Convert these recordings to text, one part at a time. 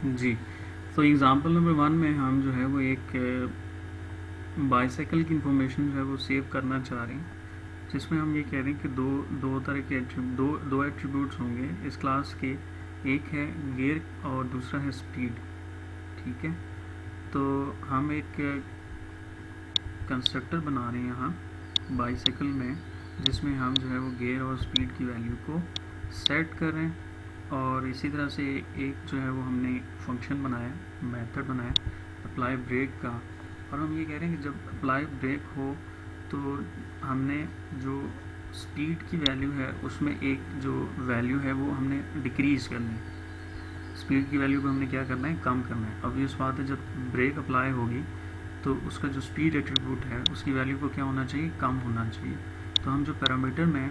जी, तो example number 1 में हम जो है वो एक बाईसाइकिल की इंफॉर्मेशन जो है वो सेव करना चाह रहे हैं, जिसमें हम ये कह रहे हैं कि दो तरह के दो एट्रीब्यूट्स होंगे इस क्लास के। एक है गियर और दूसरा है स्पीड। ठीक है, तो हम एक कंस्ट्रक्टर बना रहे हैं यहाँ बाईसाइकिल में, जिसमें हम जो है वो गियर और स्पीड की वैल्यू को सेट कर रहे हैं। और इसी तरह से एक जो है वो हमने फंक्शन बनाया, मेथड बनाया अप्लाई ब्रेक का। और हम ये कह रहे हैं कि जब अप्लाई ब्रेक हो तो हमने जो स्पीड की वैल्यू है उसमें एक जो वैल्यू है वो हमने डिक्रीज़ करनी है। स्पीड की वैल्यू को हमने क्या करना है, कम करना है। अब इस बात है जब ब्रेक अप्लाई होगी तो उसका जो स्पीड एट्रीब्यूट है उसकी वैल्यू को क्या होना चाहिए, कम होना चाहिए। तो हम जो पैरामीटर में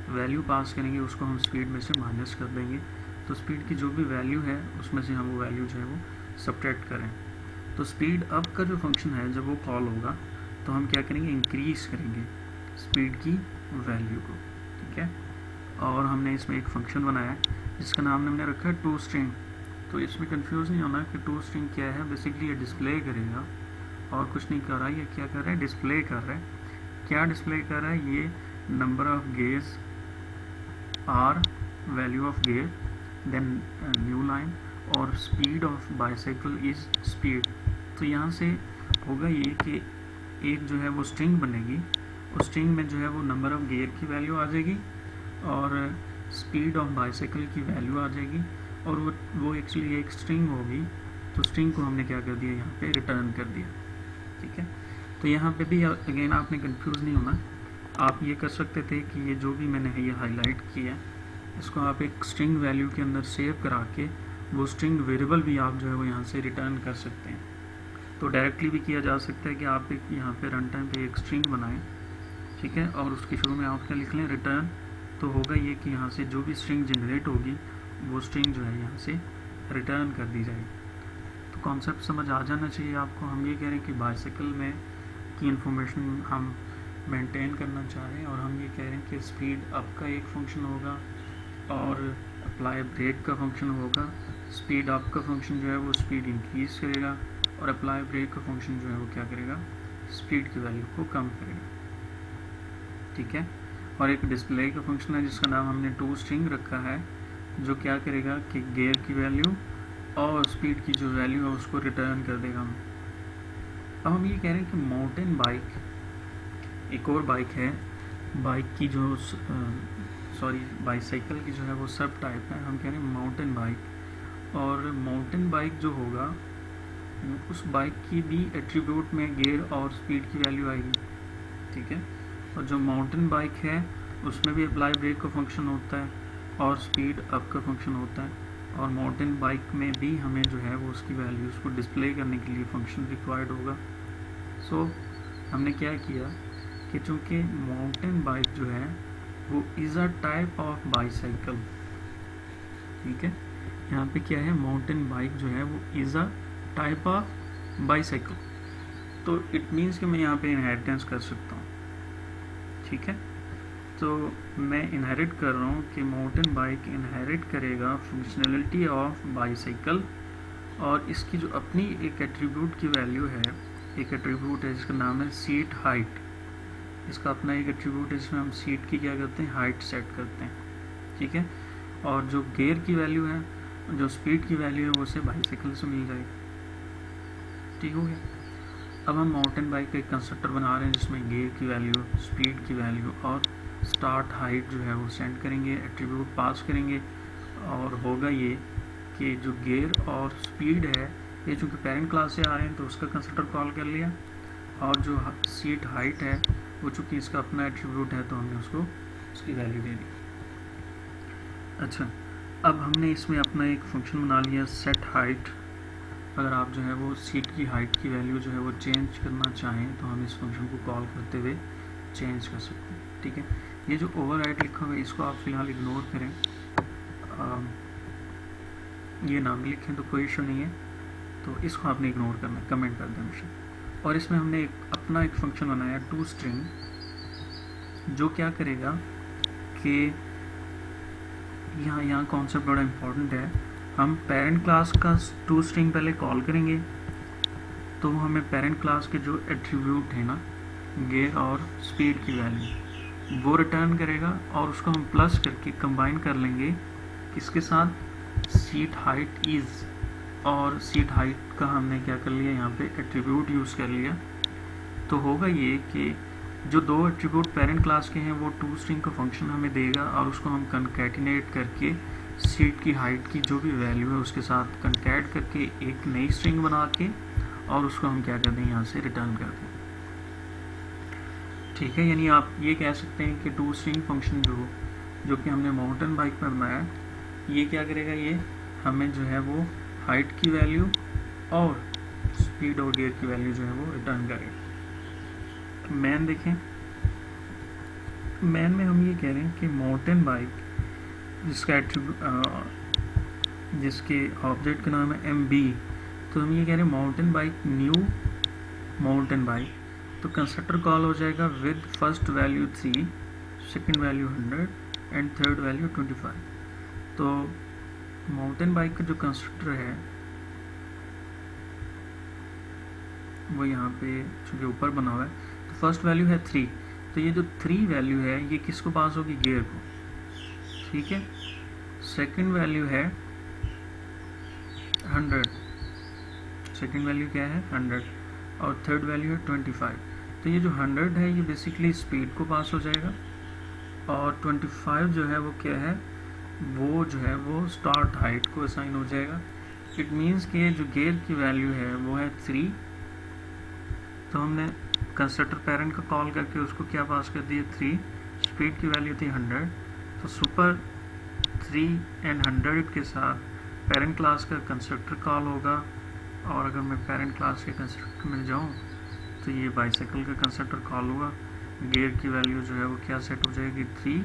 वैल्यू पास करेंगे उसको हम स्पीड में से माइनस कर देंगे। तो स्पीड की जो भी वैल्यू है उसमें से हम वो वैल्यू जो है वो सब्ट्रैक्ट करें। तो स्पीड अप का जो फंक्शन है जब वो कॉल होगा तो हम क्या करेंगे, इंक्रीज़ करेंगे स्पीड की वैल्यू को। ठीक है, और हमने इसमें एक फंक्शन बनाया है जिसका नाम हमने रखा है टू स्ट्रिंग। तो इसमें कंफ्यूज नहीं होना कि टू स्ट्रिंग क्या है। बेसिकली ये डिस्प्ले करेगा और कुछ नहीं कर रहा है। ये क्या कर रहा है, डिस्प्ले कर रहा है। क्या डिस्प्ले कर रहा है, ये number of gears are, value of gear, then new line, और speed of bicycle is speed. तो यहाँ से होगा ये कि एक जो है वो स्ट्रिंग बनेगी, उस स्ट्रिंग में जो है वो नंबर ऑफ गियर की वैल्यू आ जाएगी और स्पीड ऑफ बाईसाइकिल की वैल्यू आ जाएगी, और वो एक्चुअली एक स्ट्रिंग होगी। तो स्ट्रिंग को हमने क्या कर दिया, यहाँ पे रिटर्न कर दिया। ठीक है, तो यहाँ पे भी अगेन आपने कंफ्यूज नहीं होना। आप ये कर सकते थे कि ये जो भी मैंने ये हाईलाइट किया इसको आप एक स्ट्रिंग वैल्यू के अंदर सेव करा के वो स्ट्रिंग वेरिएबल भी आप जो है वो यहाँ से रिटर्न कर सकते हैं। तो डायरेक्टली भी किया जा सकता है कि आप एक यहाँ पे रन टाइम पे एक स्ट्रिंग बनाएं, ठीक है, और उसके शुरू में आप क्या लिख लें, रिटर्न। तो होगा ये कि यहाँ से जो भी स्ट्रिंग जनरेट होगी वो स्ट्रिंग जो है यहाँ से रिटर्न कर दी जाएगी। तो कॉन्सेप्ट समझ आ जाना चाहिए आपको। हम ये कह रहे हैं कि बाईसाइकिल में की इंफॉर्मेशन हम मेंटेन करना चाह रहे हैं, और हम ये कह रहे हैं कि स्पीड अप का एक फंक्शन होगा और अप्लाई ब्रेक का फंक्शन होगा। स्पीड अप का फंक्शन जो है वो स्पीड इंक्रीज़ करेगा और अप्लाई ब्रेक का फंक्शन जो है वो क्या करेगा, स्पीड की वैल्यू को कम करेगा। ठीक है, और एक डिस्प्ले का फंक्शन है जिसका नाम हमने टू स्ट्रिंग रखा है, जो क्या करेगा कि गियर की वैल्यू और स्पीड की जो वैल्यू है उसको रिटर्न कर देगा। अब हम ये कह रहे हैं कि माउंटेन बाइक एक और बाइक है, बाइक की जो बाईसाइकिल की जो है वो सब टाइप है। हम कह रहे हैं माउंटेन बाइक, और माउंटेन बाइक जो होगा उस बाइक की भी एट्रीब्यूट में गियर और स्पीड की वैल्यू आएगी। ठीक है, और जो माउंटेन बाइक है उसमें भी अप्लाई ब्रेक का फंक्शन होता है और स्पीड अप का फंक्शन होता है, और माउंटेन बाइक में भी हमें जो है वो उसकी वैल्यूज़ को डिस्प्ले करने के लिए फंक्शन रिक्वायर्ड होगा। सो हमने क्या किया कि चूँकि माउंटेन बाइक जो है वो is a type of bicycle. ठीक है, यहाँ पे क्या है, माउंटेन बाइक जो है वो is a type of bicycle. तो इट मीन्स कि मैं यहाँ पे इनहेरिटेंस कर सकता हूँ। ठीक है, तो मैं इनहेरिट कर रहा हूँ कि माउंटेन बाइक इनहेरिट करेगा फंक्शनलिटी ऑफ बाईसाइकिल, और इसकी जो अपनी एक एट्रीब्यूट की वैल्यू है, एक एट्रीब्यूट है जिसका नाम है सीट हाइट। इसका अपना एक एट्रीब्यूट है जिसमें हम सीट की क्या करते हैं, हाइट सेट करते हैं। ठीक है, और जो गियर की वैल्यू है, जो स्पीड की वैल्यू है वो उसे बाईसाइकिल से मिल जाएगी। ठीक हो गया। अब हम माउंटेन बाइक का एक कंस्ट्रक्टर बना रहे हैं जिसमें गियर की वैल्यू, स्पीड की वैल्यू और स्टार्ट हाइट जो है वो सेंड करेंगे, एट्रीब्यूट पास करेंगे, और होगा ये कि जो गियर और स्पीड है ये चूँकि पेरेंट क्लास से आ रहे हैं तो उसका कंस्ट्रक्टर कॉल कर लिया, और जो सीट हाइट है वो चूँकि इसका अपना एट्रीब्यूट है तो हमने उसको उसकी वैल्यू दे दी। अच्छा, अब हमने इसमें अपना एक फंक्शन बना लिया सेट हाइट। अगर आप जो है वो सीट की हाइट की वैल्यू जो है वो चेंज करना चाहें तो हम इस फंक्शन को कॉल करते हुए चेंज कर सकते हैं। ठीक है, ये जो ओवरराइड लिखा हुआ है इसको आप फिलहाल इग्नोर करें, ये ना भी लिखें तो कोई इशू नहीं है, तो इसको आपने इग्नोर करना है, कमेंट कर दें हमेशा। और इसमें हमने अपना एक फंक्शन बनाया टू स्ट्रिंग, जो क्या करेगा कि यहाँ कॉन्सेप्ट बड़ा इम्पोर्टेंट है। हम पेरेंट क्लास का टू स्ट्रिंग पहले कॉल करेंगे, तो हमें पेरेंट क्लास के जो एट्रीब्यूट है ना, गेयर और स्पीड की वैल्यू, वो रिटर्न करेगा और उसको हम प्लस करके कंबाइन कर लेंगे किसके साथ, सीट हाइट इज़। और सीट हाइट का हमने क्या कर लिया, यहाँ पे एट्रीब्यूट यूज़ कर लिया। तो होगा ये कि जो दो एट्रीब्यूट पेरेंट क्लास के हैं वो टू स्ट्रिंग का फंक्शन हमें देगा और उसको हम कंकैटिनेट करके सीट की हाइट की जो भी वैल्यू है उसके साथ कंकैट करके एक नई स्ट्रिंग बना के और उसको हम क्या कर दें, यहाँ से रिटर्न कर दें। ठीक है, यानी आप ये कह सकते हैं कि टू स्ट्रिंग फंक्शन जो कि हमने माउंटेन बाइक पर बनाया, ये क्या करेगा, ये हमें जो है वो हाइट की वैल्यू और स्पीड और गियर की वैल्यू जो है वो रिटर्न करेगा। मैन देखें, मैन में हम ये कह रहे हैं कि माउंटेन बाइक जिसका जिसके ऑब्जेक्ट का नाम है MB, तो हम ये कह रहे हैं mountain bike new mountain bike, तो कंस्ट्रक्टर कॉल हो जाएगा with first value 3, second value 100 and third value 25। तो माउंटेन बाइक का जो कंस्ट्रक्टर है वो यहाँ पे चूँकि ऊपर बना हुआ है, तो फर्स्ट वैल्यू है 3, तो ये जो 3 वैल्यू है ये किसको पास होगी, गियर को। ठीक है, सेकंड वैल्यू है 100, सेकंड वैल्यू क्या है 100 और थर्ड वैल्यू है 25। तो ये जो 100 है ये बेसिकली स्पीड को पास हो जाएगा और 25 जो है वो क्या है, वो जो है वो स्टार्ट हाइट को असाइन हो जाएगा। इट मीन्स कि जो गियर की वैल्यू है वो है 3, तो हमने कंस्ट्रक्टर पेरेंट का कॉल करके उसको क्या पास कर दिया 3, स्पीड की वैल्यू थी 100, तो सुपर 3 एंड 100 के साथ पेरेंट क्लास का कंस्ट्रक्टर कॉल होगा। और अगर मैं पेरेंट क्लास के कंस्ट्रक्टर में जाऊँ तो ये बाइसाइकिल का कंस्ट्रक्टर कॉल हुआ, गियर की वैल्यू जो है वो क्या सेट हो जाएगी 3,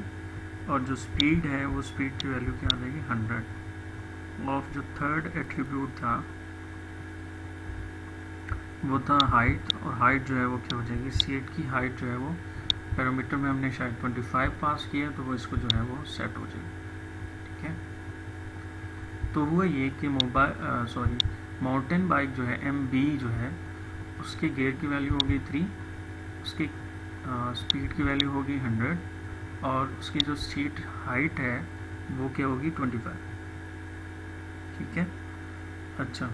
और जो स्पीड है वो स्पीड की वैल्यू क्या आ जाएगी 100। और जो थर्ड एट्रीब्यूट था वो था हाइट, और हाइट जो है वो क्या हो जाएगी, सीट की हाइट जो है वो पैरामीटर में हमने शायद 25 पास किया, तो वो इसको जो है वो सेट हो जाएगी। ठीक है, तो हुआ ये कि माउंटेन बाइक जो है MB जो है उसके गियर की वैल्यू होगी 3, उसकी स्पीड की वैल्यू होगी 100 और उसकी जो सीट हाइट है वो क्या होगी 25। ठीक है, अच्छा,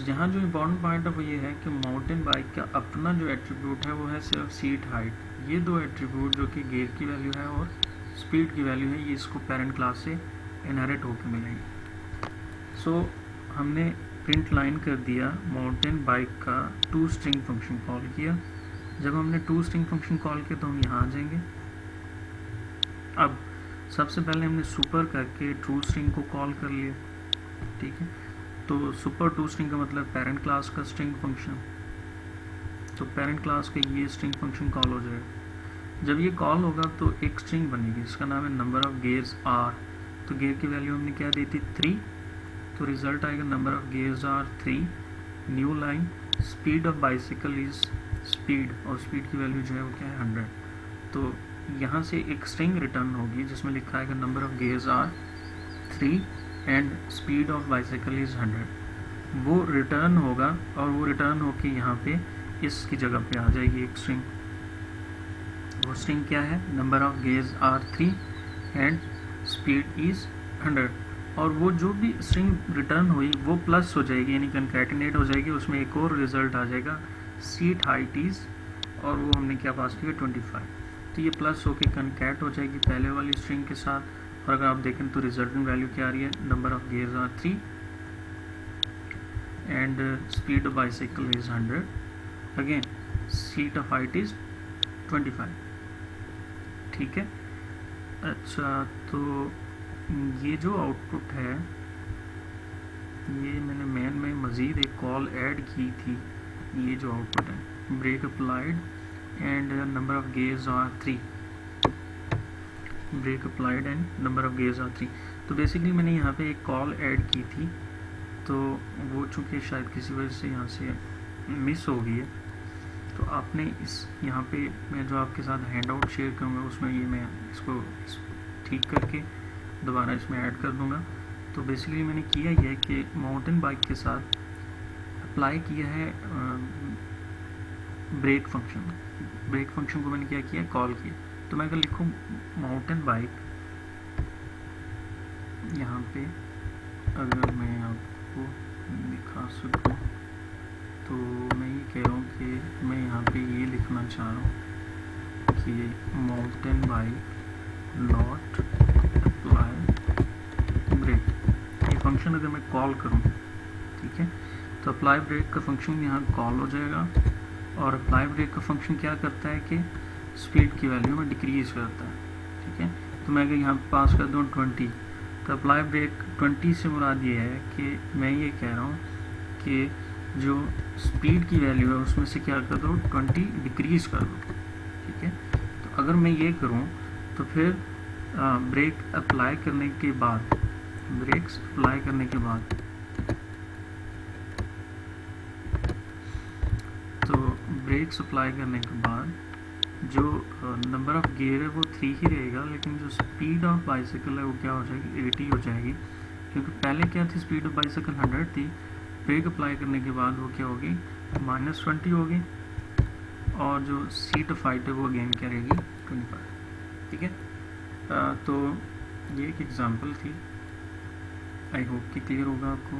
यहाँ जो इम्पोर्टेंट पॉइंट है वो ये है कि माउंटेन बाइक का अपना जो एट्रीब्यूट है वो है सिर्फ सीट हाइट। ये दो एट्रीब्यूट जो कि गियर की वैल्यू है और स्पीड की वैल्यू है, ये इसको पेरेंट क्लास से इनहेरिट होकर मिलेंगे। सो हमने प्रिंट लाइन कर दिया, माउंटेन बाइक का टू स्ट्रिंग फंक्शन कॉल किया। जब हमने टू स्ट्रिंग फंक्शन कॉल किया तो हम यहाँ आ जाएंगे। अब सबसे पहले हमने सुपर करके ट्रू स्ट्रिंग को कॉल कर लिया। ठीक है, तो सुपर टू स्ट्रिंग का मतलब पेरेंट क्लास का स्ट्रिंग फंक्शन, तो पेरेंट क्लास का ये स्ट्रिंग फंक्शन कॉल हो जाएगा। जब ये कॉल होगा तो एक स्ट्रिंग बनेगी, इसका नाम है नंबर ऑफ गेयर्स आर। तो गेयर की वैल्यू हमने क्या दी थी 3, तो रिजल्ट आएगा number of gears are 3। New line, speed of bicycle is speed, और स्पीड की वैल्यू जो है वो क्या है 100। तो यहाँ से एक स्ट्रिंग रिटर्न होगी जिसमें लिखा है number of gears are 3 and speed of bicycle is 100। वो रिटर्न होगा और वो रिटर्न होके यहाँ पे इसकी जगह पे आ जाएगी एक स्ट्रिंग। वो स्ट्रिंग क्या है, number of gears are 3 and speed is 100। और वो जो भी स्ट्रिंग रिटर्न हुई वो प्लस हो जाएगी, यानी कंकैटिनेट हो जाएगी, उसमें एक और रिजल्ट आ जाएगा सीट हाइट इज, और वो हमने क्या पास किया 25। तो ये प्लस होके कंकैट हो जाएगी पहले वाली स्ट्रिंग के साथ। और अगर आप देखें तो रिजल्टेंट वैल्यू क्या आ रही है, number of gears are 3 and speed of bicycle is 100, again seat of height is 25। ठीक है, अच्छा, तो ये जो आउटपुट है ये मैंने मेन में मज़ीद एक कॉल ऐड की थी। ये जो आउटपुट है brake applied and number of gears are 3, brake applied and number of gears are 3। तो बेसिकली मैंने यहाँ पे एक कॉल ऐड की थी, तो वो चूँकि शायद किसी वजह से यहाँ से मिस हो गई है, तो आपने इस यहाँ पे मैं जो आपके साथ हैंड आउट शेयर करूँगा उसमें ये मैं इसको ठीक करके दोबारा इसमें ऐड कर दूँगा। तो बेसिकली मैंने किया ये है कि माउंटेन बाइक के साथ अप्लाई किया है ब्रेक फंक्शन को मैंने क्या किया, कॉल किया। तो मैं अगर लिखूँ माउंटेन बाइक, यहाँ पे अगर मैं आपको दिखा सकूँ तो मैं ये कह रहा हूँ कि मैं यहाँ पे ये लिखना चाह रहा हूँ कि mountain bike not apply brake. ये फंक्शन अगर मैं कॉल करूँ, ठीक है, तो अप्लाई ब्रेक का फंक्शन यहाँ कॉल हो जाएगा। और अप्लाई ब्रेक का फंक्शन क्या करता है कि स्पीड की वैल्यू में डिक्रीज करता है, ठीक है। तो मैं अगर यहाँ पास कर दूँ 20, तो अप्लाई ब्रेक 20 से मुराद ये है कि मैं ये कह रहा हूँ कि जो स्पीड की वैल्यू है उसमें से क्या कर दो, 20 डिक्रीज कर दो, ठीक है। तो अगर मैं ये करूँ तो फिर ब्रेक अप्लाई करने के बाद, ब्रेक्स अप्लाई करने के बाद, तो ब्रेक्स अप्लाई करने के बाद जो नंबर ऑफ गियर है वो 3 ही रहेगा, लेकिन जो स्पीड ऑफ बाइसिकल है वो क्या हो जाएगी, 80 हो जाएगी। क्योंकि पहले क्या थी, स्पीड ऑफ बाइसिकल 100 थी, ब्रेक अप्लाई करने के बाद वो क्या होगी, -20 होगी। और जो सीट ऑफ हाइट है वो अगेन क्या रहेगी, 25, ठीक है। तो ये एक एग्जांपल थी, आई होप कि क्लियर होगा आपको।